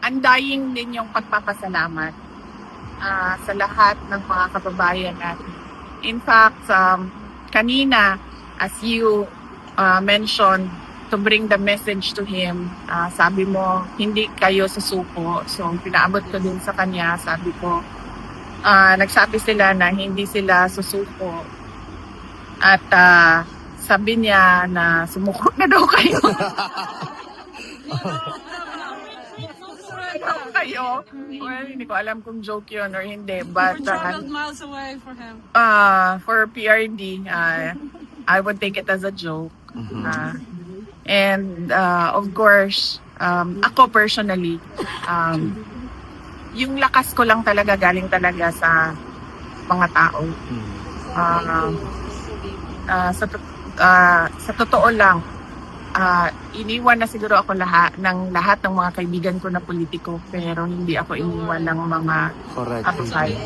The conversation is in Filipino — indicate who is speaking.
Speaker 1: undying din yung pagpapasalamat sa lahat ng mga kababayan natin. In fact, kanina, as you mentioned, to bring the message to him, sabi mo, hindi kayo susuko. So, pinaabot ko din sa kanya, sabi ko, nagsabi sila na hindi sila susuko. At sabi niya na sumuko na daw kayo. Kayo. Well, hindi ko alam kung joke yun or hindi. But,
Speaker 2: We're 12 miles away for him.
Speaker 1: For PRD, I would take it as a joke. And of course, ako personally, yung lakas ko lang talaga galing talaga sa mga tao. Sa totoo lang, iniwan na siguro ako lahat ng mga kaibigan ko na politiko, pero hindi ako iniwan ng mga outside.